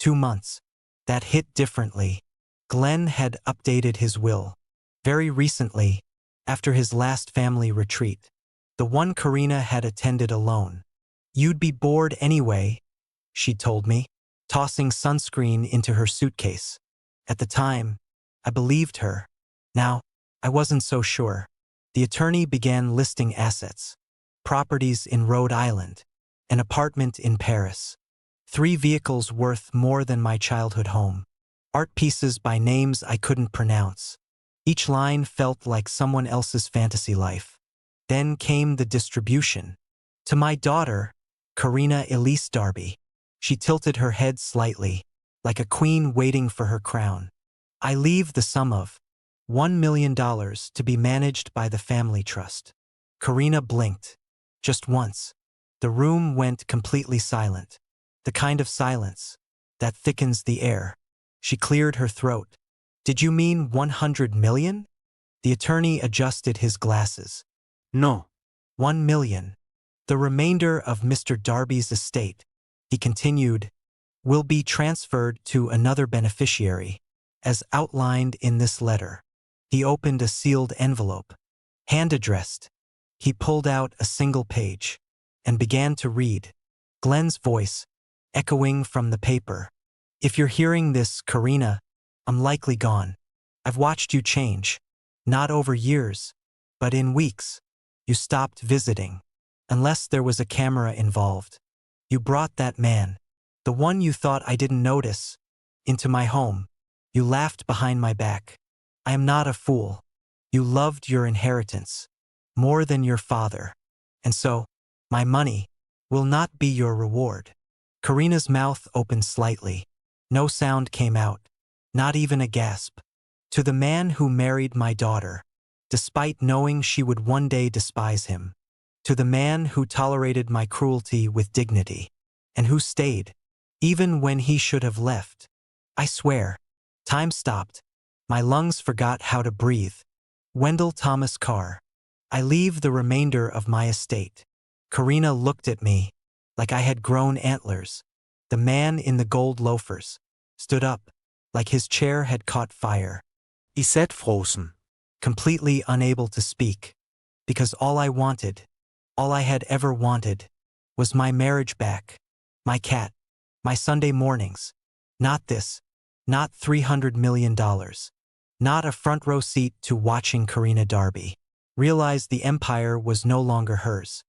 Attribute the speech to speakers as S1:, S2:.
S1: 2 months. That hit differently. Glenn had updated his will. Very recently, after his last family retreat. The one Karina had attended alone. "You'd be bored anyway," she told me, tossing sunscreen into her suitcase. At the time, I believed her. Now, I wasn't so sure. The attorney began listing assets. Properties in Rhode Island. An apartment in Paris. 3 vehicles worth more than my childhood home. Art pieces by names I couldn't pronounce. Each line felt like someone else's fantasy life. Then came the distribution. To my daughter, Karina Elise Darby. She tilted her head slightly, like a queen waiting for her crown. "I leave the sum of $1 million to be managed by the family trust." Karina blinked. Just once. The room went completely silent. The kind of silence that thickens the air. She cleared her throat. "Did you mean 100 million? The attorney adjusted his glasses.
S2: No.
S1: 1 million. The remainder of Mr. Darby's estate, he continued, will be transferred to another beneficiary, as outlined in this letter. He opened a sealed envelope, hand-addressed. He pulled out a single page and began to read. Glenn's voice, echoing from the paper. "If you're hearing this, Karina, I'm likely gone. I've watched you change. Not over years, but in weeks. You stopped visiting. Unless there was a camera involved. You brought that man, the one you thought I didn't notice, into my home. You laughed behind my back. I am not a fool. You loved your inheritance more than your father. And so, my money will not be your reward." Karina's mouth opened slightly. No sound came out, not even a gasp. "To the man who married my daughter, despite knowing she would one day despise him. To the man who tolerated my cruelty with dignity, and who stayed, even when he should have left. I swear." Time stopped. My lungs forgot how to breathe. Wendell Thomas Carr. "I leave the remainder of my estate." Karina looked at me like I had grown antlers. The man in the gold loafers stood up, like his chair had caught fire.
S2: I sat frozen.
S1: Completely unable to speak, because all I wanted, all I had ever wanted, was my marriage back, my cat, my Sunday mornings. Not this, not $300 million, not a front row seat to watching Karina Darby. Realized the empire was no longer hers.